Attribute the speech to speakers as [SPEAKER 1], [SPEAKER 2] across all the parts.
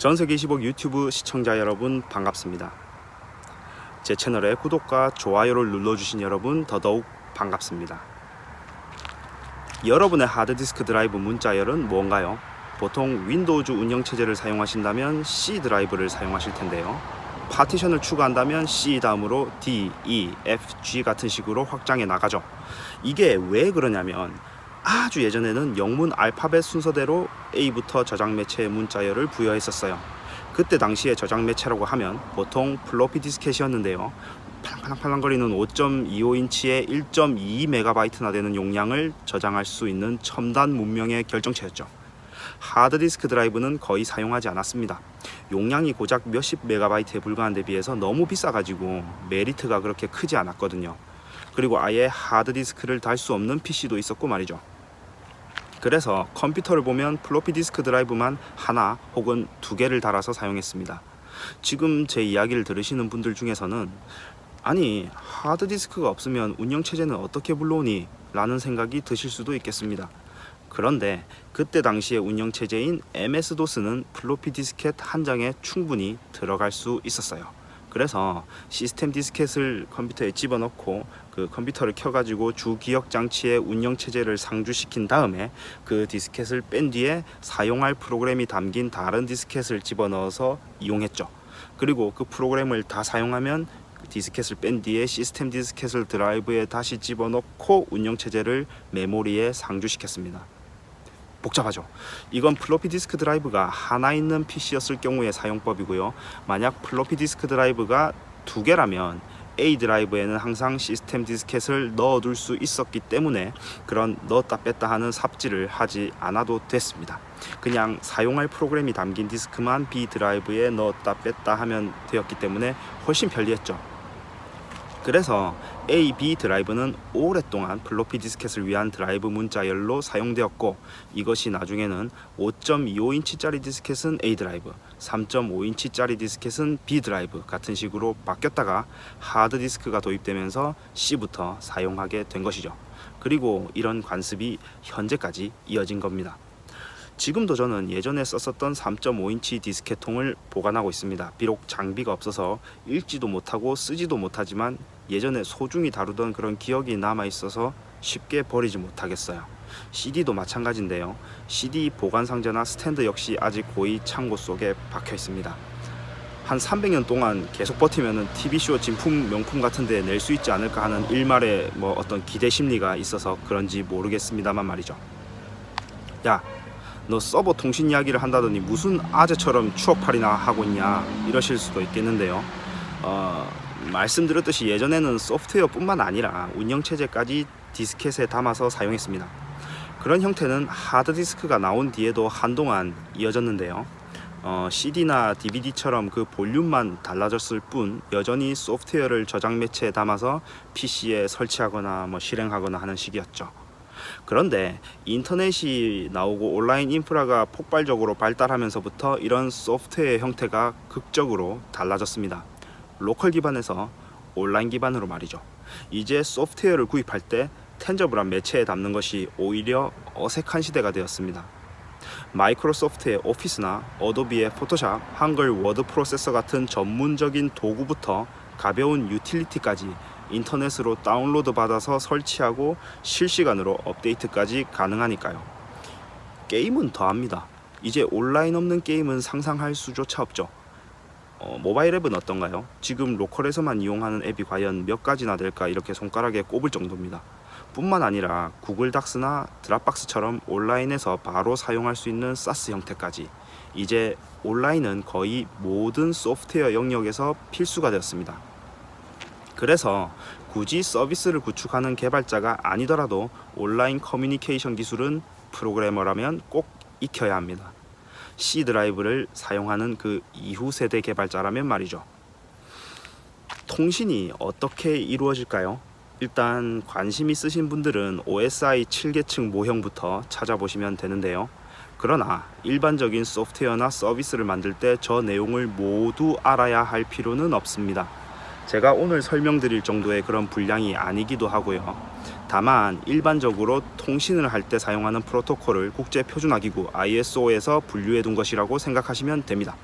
[SPEAKER 1] 전세계 20억 유튜브 시청자 여러분 반갑습니다. 제 채널에 구독과 좋아요를 눌러주신 여러분 더더욱 반갑습니다. 여러분의 하드디스크 드라이브 문자열은 뭔가요? 보통 윈도우즈 운영체제를 사용하신다면 C 드라이브를 사용하실 텐데요. 파티션을 추가한다면 C 다음으로 D, E, F, G 같은 식으로 확장해 나가죠. 이게 왜 그러냐면 아주 예전에는 영문 알파벳 순서대로 A부터 저장 매체의 문자열을 부여했었어요. 그때 당시에 저장 매체라고 하면 보통 플로피 디스켓이었는데요. 팔랑팔랑거리는 5.25인치에 1.2MB나 되는 용량을 저장할 수 있는 첨단 문명의 결정체였죠. 하드디스크 드라이브는 거의 사용하지 않았습니다. 용량이 고작 몇십 메가바이트에 불과한 데 비해서 너무 비싸가지고 메리트가 그렇게 크지 않았거든요. 그리고 아예 하드디스크를 달 수 없는 PC도 있었고 말이죠. 그래서 컴퓨터를 보면 플로피 디스크 드라이브만 하나 혹은 두 개를 달아서 사용했습니다. 지금 제 이야기를 들으시는 분들 중에서는 아니 하드디스크가 없으면 운영체제는 어떻게 불러오니? 라는 생각이 드실 수도 있겠습니다. 그런데 그때 당시의 운영체제인 MS-DOS는 플로피 디스켓 한 장에 충분히 들어갈 수 있었어요. 그래서 시스템 디스켓을 컴퓨터에 집어넣고 그 컴퓨터를 켜가지고 주 기억 장치에 운영체제를 상주시킨 다음에 그 디스켓을 뺀 뒤에 사용할 프로그램이 담긴 다른 디스켓을 집어넣어서 이용했죠. 그리고 그 프로그램을 다 사용하면 그 디스켓을 뺀 뒤에 시스템 디스켓을 드라이브에 다시 집어넣고 운영체제를 메모리에 상주시켰습니다. 복잡하죠. 이건 플로피 디스크 드라이브가 하나 있는 PC였을 경우의 사용법이고요. 만약 플로피 디스크 드라이브가 두 개라면 A 드라이브에는 항상 시스템 디스켓을 넣어둘 수 있었기 때문에 그런 넣었다 뺐다 하는 삽질을 하지 않아도 됐습니다. 그냥 사용할 프로그램이 담긴 디스크만 B 드라이브에 넣었다 뺐다 하면 되었기 때문에 훨씬 편리했죠. 그래서 A, B 드라이브는 오랫동안 플로피 디스켓을 위한 드라이브 문자열로 사용되었고 이것이 나중에는 5.25인치짜리 디스켓은 A 드라이브, 3.5인치짜리 디스켓은 B 드라이브 같은 식으로 바뀌었다가 하드디스크가 도입되면서 C부터 사용하게 된 것이죠. 그리고 이런 관습이 현재까지 이어진 겁니다. 지금도 저는 예전에 썼었던 3.5인치 디스켓통을 보관하고 있습니다. 비록 장비가 없어서 읽지도 못하고 쓰지도 못하지만 예전에 소중히 다루던 그런 기억이 남아있어서 쉽게 버리지 못하겠어요. CD도 마찬가지인데요. CD 보관 상자나 스탠드 역시 아직 고이 창고 속에 박혀 있습니다. 한 300년 동안 계속 버티면은 TV쇼 진품 명품 같은데 낼 수 있지 않을까 하는 일말의 어떤 기대 심리가 있어서 그런지 모르겠습니다만 말이죠. 야, 너 서버 통신 이야기를 한다더니 무슨 아재처럼 추억팔이나 하고 있냐 이러실 수도 있겠는데요. 말씀드렸듯이 예전에는 소프트웨어뿐만 아니라 운영체제까지 디스켓에 담아서 사용했습니다. 그런 형태는 하드디스크가 나온 뒤에도 한동안 이어졌는데요. CD나 DVD처럼 그 볼륨만 달라졌을 뿐 여전히 소프트웨어를 저장 매체에 담아서 PC에 설치하거나 실행하거나 하는 식이었죠. 그런데 인터넷이 나오고 온라인 인프라가 폭발적으로 발달하면서부터 이런 소프트웨어 형태가 극적으로 달라졌습니다. 로컬 기반에서 온라인 기반으로 말이죠. 이제 소프트웨어를 구입할 때 텐저블한 매체에 담는 것이 오히려 어색한 시대가 되었습니다. 마이크로소프트의 오피스나 어도비의 포토샵, 한글 워드 프로세서 같은 전문적인 도구부터 가벼운 유틸리티까지 인터넷으로 다운로드 받아서 설치하고 실시간으로 업데이트까지 가능하니까요. 게임은 더합니다. 이제 온라인 없는 게임은 상상할 수조차 없죠. 모바일 앱은 어떤가요? 지금 로컬에서만 이용하는 앱이 과연 몇 가지나 될까 이렇게 손가락에 꼽을 정도입니다. 뿐만 아니라 구글 닥스나 드랍박스처럼 온라인에서 바로 사용할 수 있는 사스 형태까지 이제 온라인은 거의 모든 소프트웨어 영역에서 필수가 되었습니다. 그래서 굳이 서비스를 구축하는 개발자가 아니더라도 온라인 커뮤니케이션 기술은 프로그래머라면 꼭 익혀야 합니다. C 드라이브를 사용하는 그 이후 세대 개발자라면 말이죠. 통신이 어떻게 이루어질까요? 일단 관심 있으신 분들은 OSI 7계층 모형부터 찾아보시면 되는데요. 그러나 일반적인 소프트웨어나 서비스를 만들 때 저 내용을 모두 알아야 할 필요는 없습니다. 제가 오늘 설명드릴 정도의 그런 분량이 아니기도 하고요. 다만 일반적으로 통신을 할 때 사용하는 프로토콜을 국제표준화기구 ISO에서 분류해 둔 것이라고 생각하시면 됩니다.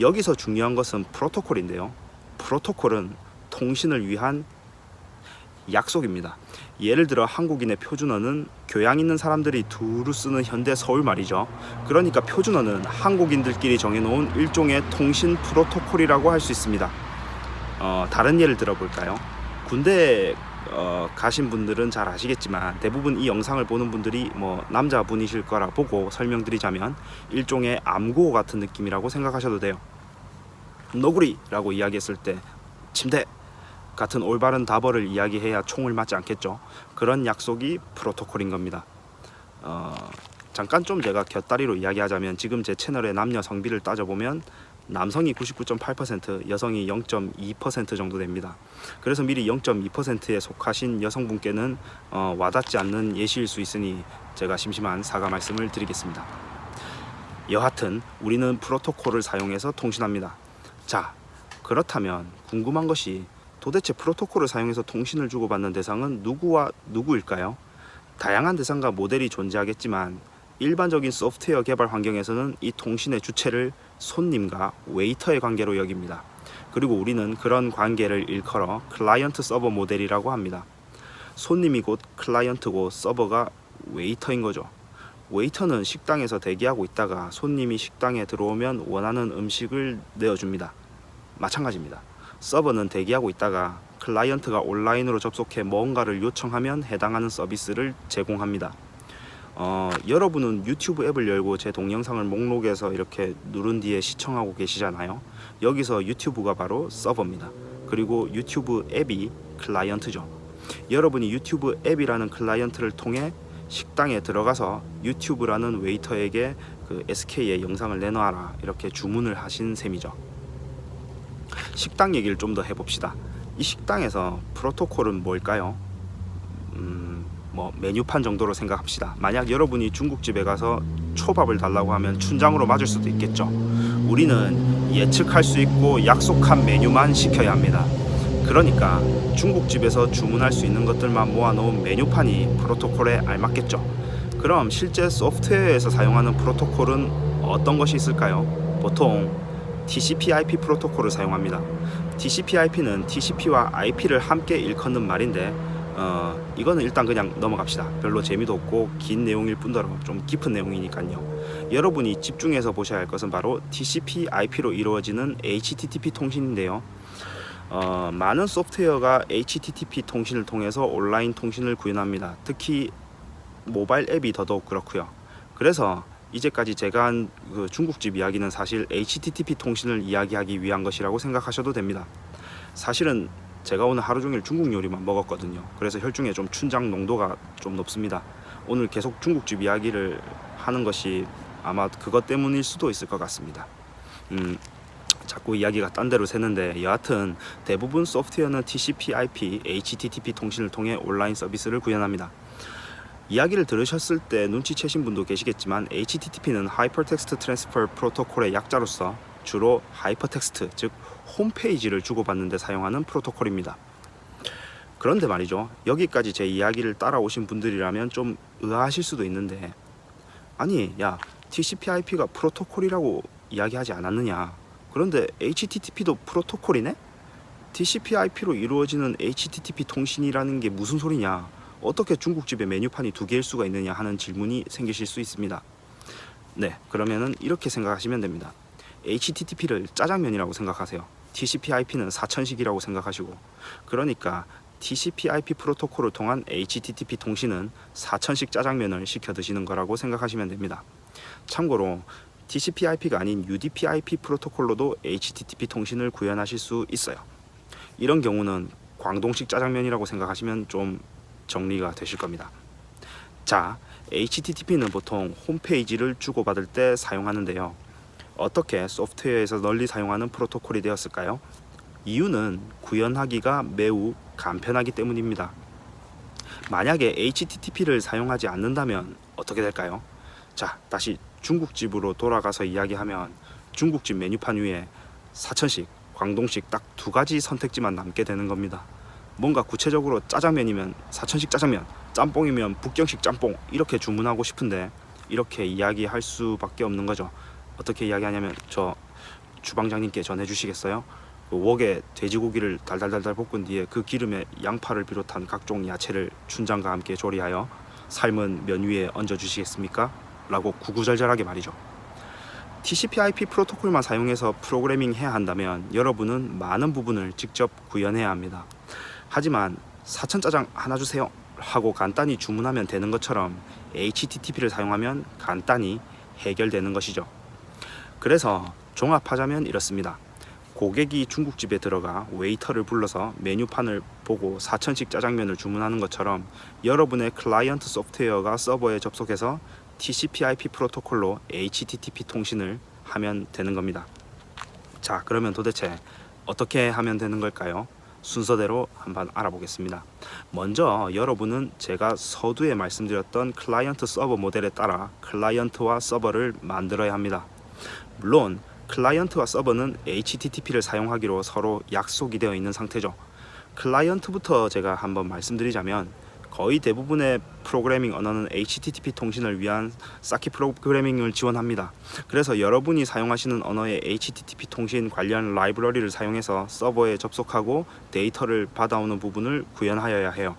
[SPEAKER 1] 여기서 중요한 것은 프로토콜인데요. 프로토콜은 통신을 위한 약속입니다. 예를 들어 한국인의 표준어는 교양 있는 사람들이 두루 쓰는 현대 서울 말이죠. 그러니까 표준어는 한국인들끼리 정해놓은 일종의 통신 프로토콜이라고 할 수 있습니다. 다른 예를 들어볼까요? 군대에 가신 분들은 잘 아시겠지만 대부분 이 영상을 보는 분들이 남자분이실 거라 보고 설명드리자면 일종의 암구호 같은 느낌이라고 생각하셔도 돼요. 너구리라고 이야기했을 때 침대 같은 올바른 답어를 이야기해야 총을 맞지 않겠죠. 그런 약속이 프로토콜인 겁니다. 잠깐 좀 제가 곁다리로 이야기하자면 지금 제 채널의 남녀 성비를 따져보면 남성이 99.8%, 여성이 0.2% 정도 됩니다. 그래서 미리 0.2%에 속하신 여성분께는 와닿지 않는 예시일 수 있으니 제가 심심한 사과 말씀을 드리겠습니다. 여하튼 우리는 프로토콜을 사용해서 통신합니다. 자, 그렇다면 궁금한 것이 도대체 프로토콜을 사용해서 통신을 주고받는 대상은 누구와 누구일까요? 다양한 대상과 모델이 존재하겠지만 일반적인 소프트웨어 개발 환경에서는 이 통신의 주체를 손님과 웨이터의 관계로 여깁니다. 그리고 우리는 그런 관계를 일컬어 클라이언트 서버 모델이라고 합니다. 손님이 곧 클라이언트고 서버가 웨이터인 거죠. 웨이터는 식당에서 대기하고 있다가 손님이 식당에 들어오면 원하는 음식을 내어줍니다. 마찬가지입니다. 서버는 대기하고 있다가 클라이언트가 온라인으로 접속해 뭔가를 요청하면 해당하는 서비스를 제공합니다. 여러분은 유튜브 앱을 열고 제 동영상을 목록에서 이렇게 누른 뒤에 시청하고 계시잖아요. 여기서 유튜브가 바로 서버입니다. 그리고 유튜브 앱이 클라이언트죠. 여러분이 유튜브 앱이라는 클라이언트를 통해 식당에 들어가서 유튜브라는 웨이터에게 그 SK의 영상을 내놔라 이렇게 주문을 하신 셈이죠. 식당 얘기를 좀 더 해봅시다. 이 식당에서 프로토콜은 뭘까요? 메뉴판 정도로 생각합시다. 만약 여러분이 중국집에 가서 초밥을 달라고 하면 춘장으로 맞을 수도 있겠죠. 우리는 예측할 수 있고 약속한 메뉴만 시켜야 합니다. 그러니까 중국집에서 주문할 수 있는 것들만 모아놓은 메뉴판이 프로토콜에 알맞겠죠. 그럼 실제 소프트웨어에서 사용하는 프로토콜은 어떤 것이 있을까요? 보통 TCP/IP 프로토콜을 사용합니다. TCP/IP는 TCP와 IP를 함께 일컫는 말인데 이거는 일단 그냥 넘어갑시다. 별로 재미도 없고 긴 내용일 뿐더러 좀 깊은 내용이니까요. 여러분이 집중해서 보셔야 할 것은 바로 TCP/IP로 이루어지는 HTTP 통신인데요. 많은 소프트웨어가 HTTP 통신을 통해서 온라인 통신을 구현합니다. 특히 모바일 앱이 더더욱 그렇고요. 그래서 이제까지 제가 한 그 중국집 이야기는 사실 HTTP 통신을 이야기하기 위한 것이라고 생각하셔도 됩니다. 사실은 제가 오늘 하루 종일 중국 요리만 먹었거든요. 그래서 혈중에 좀 춘장 농도가 좀 높습니다. 오늘 계속 중국집 이야기를 하는 것이 아마 그것 때문일 수도 있을 것 같습니다. 자꾸 이야기가 딴 데로 새는데 여하튼 대부분 소프트웨어는 TCP/IP, HTTP 통신을 통해 온라인 서비스를 구현합니다. 이야기를 들으셨을 때 눈치채신 분도 계시겠지만 HTTP는 하이퍼텍스트 트랜스퍼 프로토콜의 약자로서 주로 하이퍼텍스트, 즉 홈페이지를 주고받는 데 사용하는 프로토콜입니다. 그런데 말이죠. 여기까지 제 이야기를 따라오신 분들이라면 좀 의아하실 수도 있는데 아니 야 TCP/IP가 프로토콜이라고 이야기하지 않았느냐. 그런데 HTTP도 프로토콜이네? TCP/IP로 이루어지는 HTTP 통신이라는 게 무슨 소리냐. 어떻게 중국집에 메뉴판이 두 개일 수가 있느냐 하는 질문이 생기실 수 있습니다. 네, 그러면은 이렇게 생각하시면 됩니다. HTTP를 짜장면이라고 생각하세요. TCP/IP는 사천식이라고 생각하시고, 그러니까 TCP/IP 프로토콜을 통한 HTTP 통신은 사천식 짜장면을 시켜 드시는 거라고 생각하시면 됩니다. 참고로 TCP/IP가 아닌 UDP/IP 프로토콜로도 HTTP 통신을 구현하실 수 있어요. 이런 경우는 광동식 짜장면이라고 생각하시면 좀 정리가 되실 겁니다. 자, HTTP는 보통 홈페이지를 주고받을 때 사용하는데요. 어떻게 소프트웨어에서 널리 사용하는 프로토콜이 되었을까요? 이유는 구현하기가 매우 간편하기 때문입니다. 만약에 HTTP를 사용하지 않는다면 어떻게 될까요? 자, 다시 중국집으로 돌아가서 이야기하면 중국집 메뉴판 위에 사천식, 광동식 딱 두 가지 선택지만 남게 되는 겁니다. 뭔가 구체적으로 짜장면이면 사천식 짜장면, 짬뽕이면 북경식 짬뽕 이렇게 주문하고 싶은데 이렇게 이야기할 수밖에 없는 거죠. 어떻게 이야기하냐면 저 주방장님께 전해주시겠어요? 그 웍에 돼지고기를 달달달달 볶은 뒤에 그 기름에 양파를 비롯한 각종 야채를 춘장과 함께 조리하여 삶은 면 위에 얹어주시겠습니까? 라고 구구절절하게 말이죠. TCP/IP 프로토콜만 사용해서 프로그래밍 해야 한다면 여러분은 많은 부분을 직접 구현해야 합니다. 하지만 사천짜장 하나 주세요 하고 간단히 주문하면 되는 것처럼 HTTP를 사용하면 간단히 해결되는 것이죠. 그래서 종합하자면 이렇습니다. 고객이 중국집에 들어가 웨이터를 불러서 메뉴판을 보고 4천씩 짜장면을 주문하는 것처럼 여러분의 클라이언트 소프트웨어가 서버에 접속해서 TCP/IP 프로토콜로 HTTP 통신을 하면 되는 겁니다. 자, 그러면 도대체 어떻게 하면 되는 걸까요? 순서대로 한번 알아보겠습니다. 먼저 여러분은 제가 서두에 말씀드렸던 클라이언트 서버 모델에 따라 클라이언트와 서버를 만들어야 합니다. 물론 클라이언트와 서버는 HTTP를 사용하기로 서로 약속이 되어 있는 상태죠. 클라이언트부터 제가 한번 말씀드리자면 거의 대부분의 프로그래밍 언어는 HTTP 통신을 위한 쌓기 프로그래밍을 지원합니다. 그래서 여러분이 사용하시는 언어의 HTTP 통신 관련 라이브러리를 사용해서 서버에 접속하고 데이터를 받아오는 부분을 구현하여야 해요.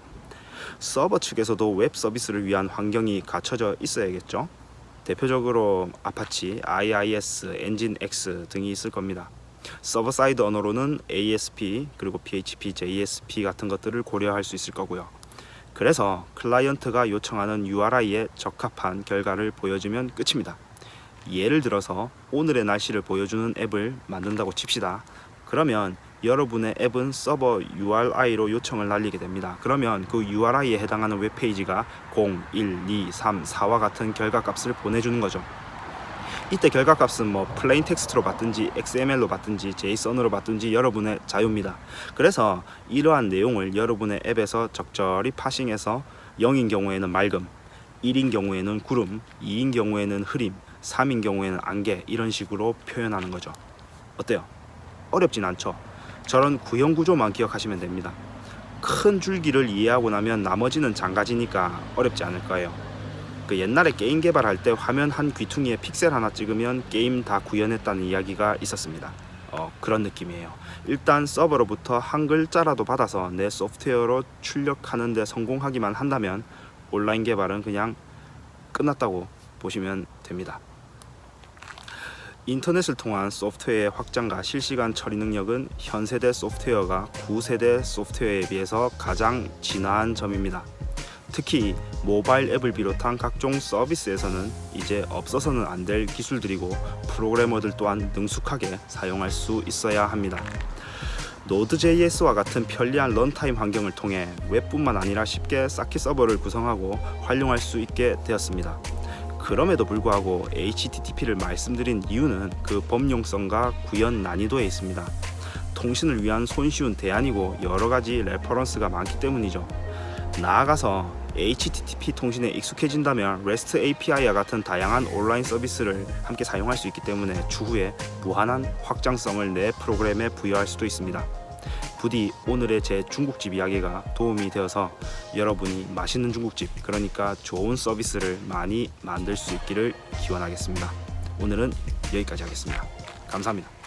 [SPEAKER 1] 서버 측에서도 웹 서비스를 위한 환경이 갖춰져 있어야겠죠. 대표적으로 아파치, IIS, 엔진X 등이 있을 겁니다. 서버 사이드 언어로는 ASP 그리고 PHP, JSP 같은 것들을 고려할 수 있을 거고요. 그래서 클라이언트가 요청하는 URI에 적합한 결과를 보여주면 끝입니다. 예를 들어서 오늘의 날씨를 보여주는 앱을 만든다고 칩시다. 그러면 여러분의 앱은 서버 URI로 요청을 날리게 됩니다. 그러면 그 URI에 해당하는 웹페이지가 0, 1, 2, 3, 4와 같은 결과값을 보내주는 거죠. 이때 결과값은 플레인 텍스트로 받든지 XML로 받든지 JSON으로 받든지 여러분의 자유입니다. 그래서 이러한 내용을 여러분의 앱에서 적절히 파싱해서 0인 경우에는 맑음, 1인 경우에는 구름, 2인 경우에는 흐림, 3인 경우에는 안개, 이런 식으로 표현하는 거죠. 어때요? 어렵진 않죠? 저런 구형 구조만 기억하시면 됩니다. 큰 줄기를 이해하고 나면 나머지는 장가지니까 어렵지 않을 거예요. 그 옛날에 게임 개발할 때 화면 한 귀퉁이에 픽셀 하나 찍으면 게임 다 구현했다는 이야기가 있었습니다. 그런 느낌이에요. 일단 서버로부터 한 글자라도 받아서 내 소프트웨어로 출력하는 데 성공하기만 한다면 온라인 개발은 그냥 끝났다고 보시면 됩니다. 인터넷을 통한 소프트웨어의 확장과 실시간 처리 능력은 현 세대 소프트웨어가 구세대 소프트웨어에 비해서 가장 진화한 점입니다. 특히 모바일 앱을 비롯한 각종 서비스에서는 이제 없어서는 안 될 기술들이고 프로그래머들 또한 능숙하게 사용할 수 있어야 합니다. Node.js와 같은 편리한 런타임 환경을 통해 웹뿐만 아니라 쉽게 쌓기 서버를 구성하고 활용할 수 있게 되었습니다. 그럼에도 불구하고 HTTP를 말씀드린 이유는 그 범용성과 구현 난이도에 있습니다. 통신을 위한 손쉬운 대안이고 여러가지 레퍼런스가 많기 때문이죠. 나아가서 HTTP 통신에 익숙해진다면 REST API와 같은 다양한 온라인 서비스를 함께 사용할 수 있기 때문에 추후에 무한한 확장성을 내 프로그램에 부여할 수도 있습니다. 부디 오늘의 제 중국집 이야기가 도움이 되어서 여러분이 맛있는 중국집, 그러니까 좋은 서비스를 많이 만들 수 있기를 기원하겠습니다. 오늘은 여기까지 하겠습니다. 감사합니다.